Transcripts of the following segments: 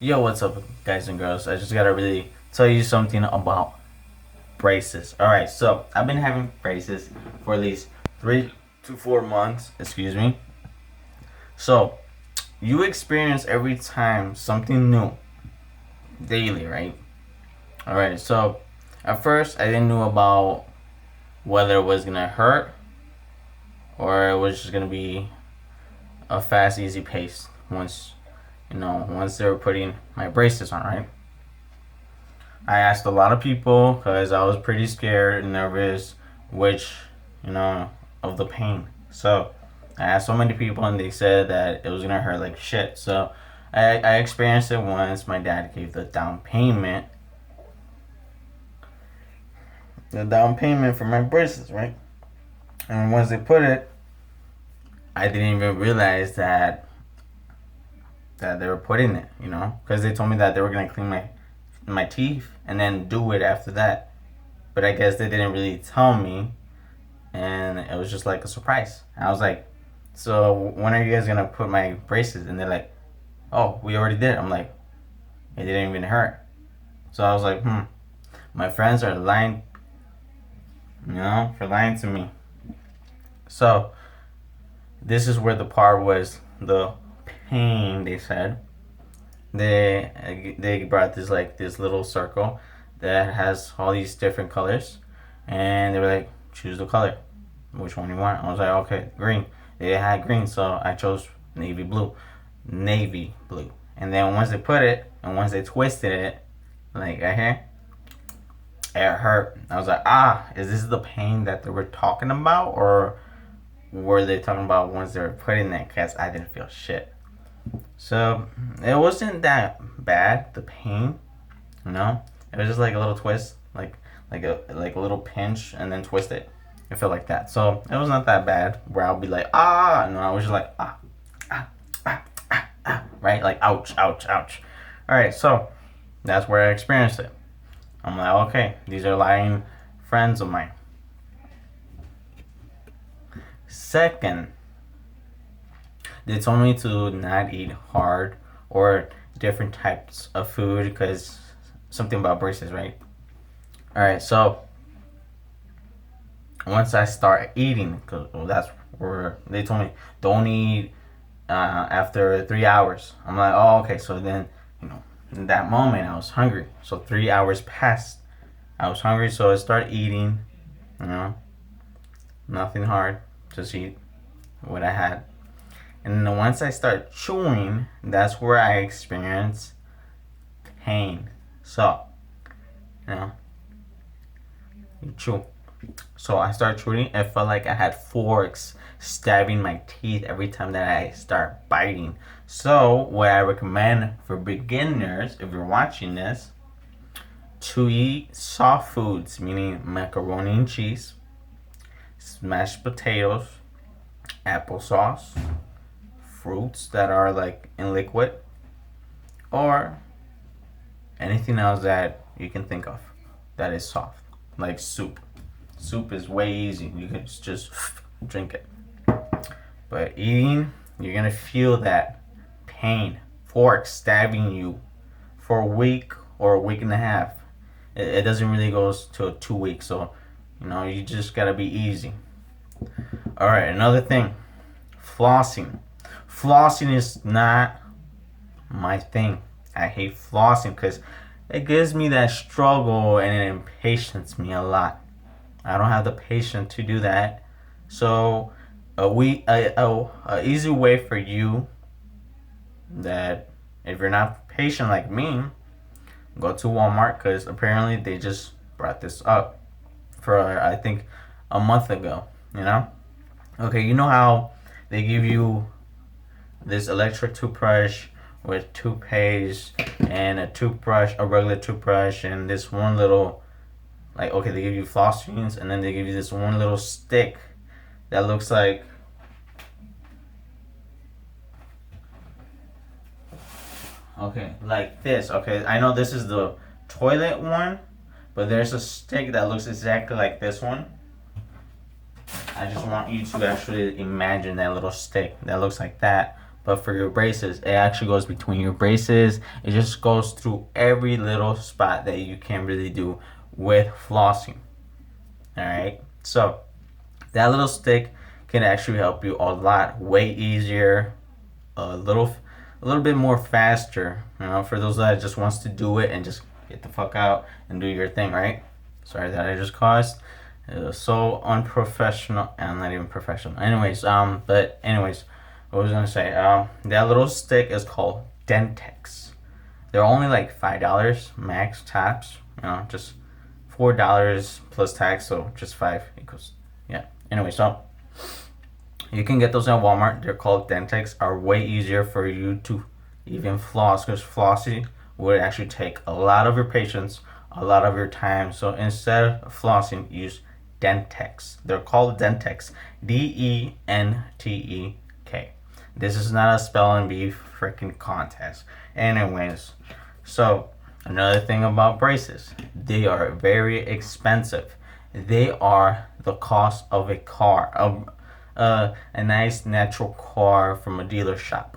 Yo, what's up, guys and girls? I just gotta really tell you something about braces. Alright, so I've been having braces for at least 3 to 4 months, excuse me. So, you experience every time something new daily, right? Alright, so at first I didn't know about whether it was gonna hurt or it was just gonna be a fast, easy pace once they were putting my braces on, right? I asked a lot of people because I was pretty scared and nervous, which, you know, of the pain. So I asked so many people and they said that it was gonna hurt like shit. So I experienced it once. My dad gave the down payment for my braces, right? And once they put it, I didn't even realize that they were putting it, because they told me that they were gonna clean my teeth and then do it after that. But I guess they didn't really tell me, and it was just like a surprise. I was like, "So when are you guys gonna put my braces?" And they're like, "Oh, we already did." I'm like, "It didn't even hurt." So I was like, my friends are lying, for lying to me. So this is where the part was the pain. They said they brought this little circle that has all these different colors, and they were like, choose the color, which one you want. I was like, okay, green. They had green, so I chose navy blue. And then once they put it and once they twisted it, like right here, it hurt. I was like, is this the pain that they were talking about, or were they talking about once they were putting it? Because I didn't feel shit. So it wasn't that bad, the pain, you know. It was just like a little twist, like a little pinch, and then twist it. It felt like that. So it was not that bad. Where I'll be like, no, I was just like right, like ouch, ouch, ouch. All right, so that's where I experienced it. I'm like, okay, these are lying friends of mine. Second, they told me to not eat hard or different types of food because something about braces, right? All right, so once I start eating, cause that's where they told me don't eat after 3 hours. I'm like, oh, okay. So then, in that moment, I was hungry. So 3 hours passed. I was hungry, so I started eating. You know, nothing hard, just eat what I had. And then once I start chewing, that's where I experience pain. So, you know, you chew. So I started chewing. It felt like I had forks stabbing my teeth every time that I start biting. So what I recommend for beginners, if you're watching this, to eat soft foods, meaning macaroni and cheese, mashed potatoes, applesauce, fruits that are like in liquid, or anything else that you can think of that is soft, like soup. Soup is way easy. You can just drink it. But eating, you're gonna feel that pain, fork stabbing you for a week or a week and a half. It doesn't really go to 2 weeks, so you just gotta be easy. All right, another thing, flossing. Flossing is not my thing. I hate flossing because it gives me that struggle and it impatience me a lot. I don't have the patience to do that. So a easy way for you that if you're not patient like me, go to Walmart because apparently they just brought this up for I think a month ago. Okay, you know how they give you this electric toothbrush with toothpaste and a regular toothbrush, and this one little, like, okay, they give you flossings and then they give you this one little stick that looks like, okay, like this. Okay, I know this is the toilet one, but there's a stick that looks exactly like this one. I just want you to actually imagine that little stick that looks like that, But for your braces, it actually goes between your braces. It just goes through every little spot that you can really do with flossing. All right. So that little stick can actually help you a lot, way easier, a little bit more faster. For those that just wants to do it and just get the fuck out and do your thing, right? Sorry that I just caused. It was so unprofessional and not even professional. But anyways, what was I gonna say? That little stick is called Dentex. They're only like $5 max tops. Just $4 plus tax, so just 5 equals, yeah. Anyway, so you can get those at Walmart. They're called Dentex. Are way easier for you to even floss, because flossing would actually take a lot of your patience, a lot of your time. So instead of flossing, use Dentex. They're called Dentex. Dentek. This is not a spelling bee freaking contest. Anyways, so another thing about braces, they are very expensive. They are the cost of a car, a nice natural car from a dealer shop.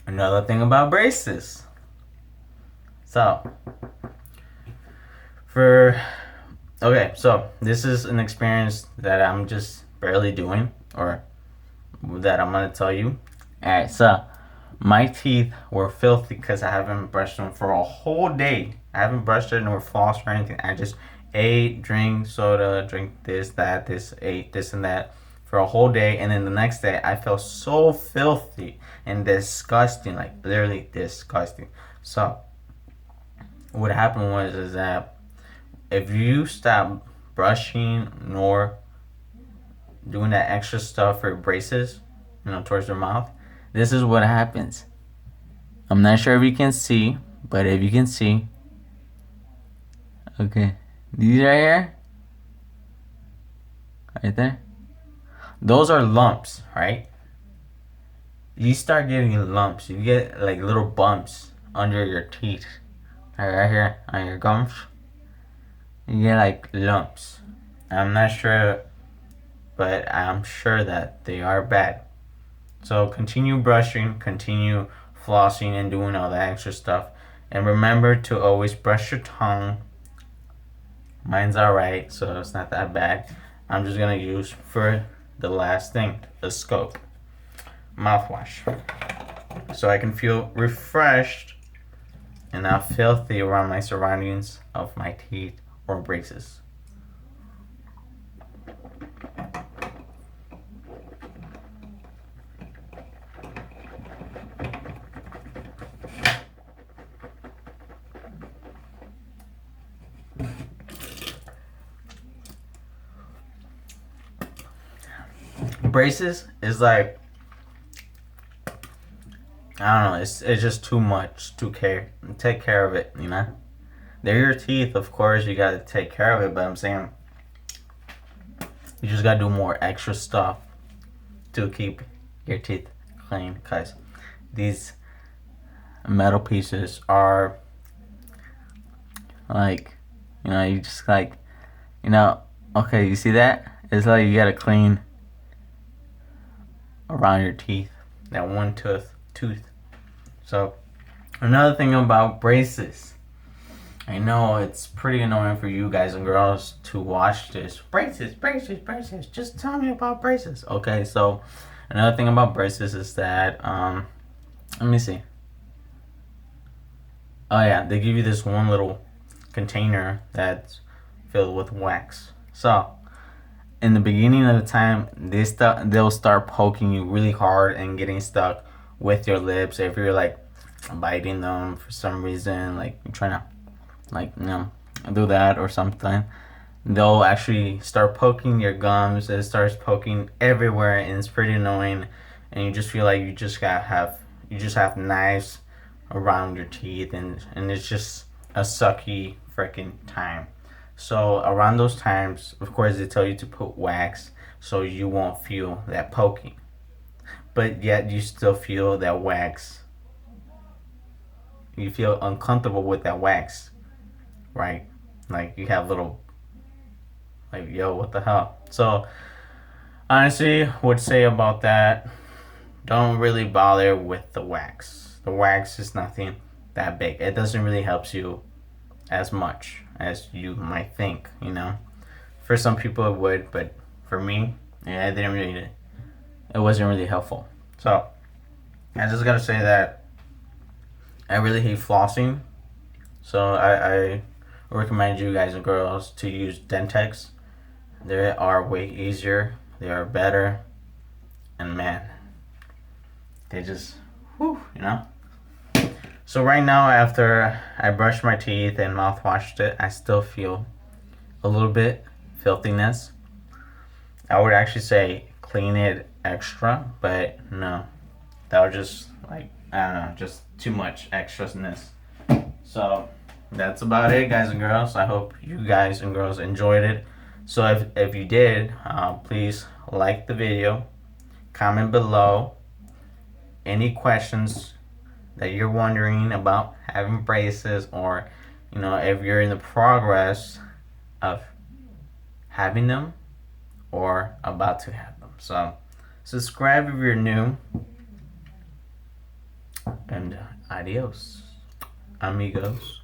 Another thing about braces. So so this is an experience that I'm just barely doing, or that I'm gonna tell you. Alright, so my teeth were filthy because I haven't brushed them for a whole day. I haven't brushed it nor flossed or anything. I just ate, drink soda, drink this, that, this, ate this and that for a whole day, and then the next day I felt so filthy and disgusting, like literally disgusting. So what happened was is that if you stop brushing nor doing that extra stuff for braces, towards your mouth, this is what happens. I'm not sure if you can see, but if you can see, okay, these right here, right there, those are lumps, right? You start getting lumps. You get like little bumps under your teeth, right here on your gums. You get like lumps. I'm not sure, but I'm sure that they are bad. So continue brushing, continue flossing, and doing all that extra stuff. And remember to always brush your tongue. Mine's alright, so it's not that bad. I'm just gonna use for the last thing, the scope mouthwash, so I can feel refreshed and not filthy around my surroundings of my teeth or braces. Braces is like, I don't know, it's just too much to take care of it, They're your teeth, of course, you gotta take care of it, but I'm saying you just gotta do more extra stuff to keep your teeth clean, because these metal pieces are like, you just like, okay, you see that? It's like you gotta clean around your teeth, that one tooth. So another thing about braces, I know it's pretty annoying for you guys and girls to watch this. Braces, just tell me about braces. Okay, so another thing about braces is that let me see. Oh yeah, they give you this one little container that's filled with wax. So in the beginning of the time, they'll start poking you really hard and getting stuck with your lips. If you're like biting them for some reason, like you're trying to do that or something, they'll actually start poking your gums. It starts poking everywhere, and it's pretty annoying. And you just feel like you just have knives around your teeth, and it's just a sucky freaking time. So around those times, of course, they tell you to put wax so you won't feel that poking. But yet you still feel that wax. You feel uncomfortable with that wax, right? Like you have little, like, yo, what the hell? So honestly, would say about that, don't really bother with the wax. The wax is nothing that big. It doesn't really help you as much as you might think, you know. For some people it would, but for me, yeah, it wasn't really helpful. So I just gotta say that I really hate flossing. So I recommend you guys and girls to use Dentex. They are way easier. They are better, and man, they just, whew, you know. So right now, after I brushed my teeth and mouthwashed it, I still feel a little bit filthiness. I would actually say clean it extra, but no, that was just like, I don't know, just too much extraness. So that's about it, guys and girls. I hope you guys and girls enjoyed it. So if you did, please like the video, comment below any questions that you're wondering about having braces, or you know, if you're in the progress of having them or about to have them. So subscribe if you're new, and adios, amigos.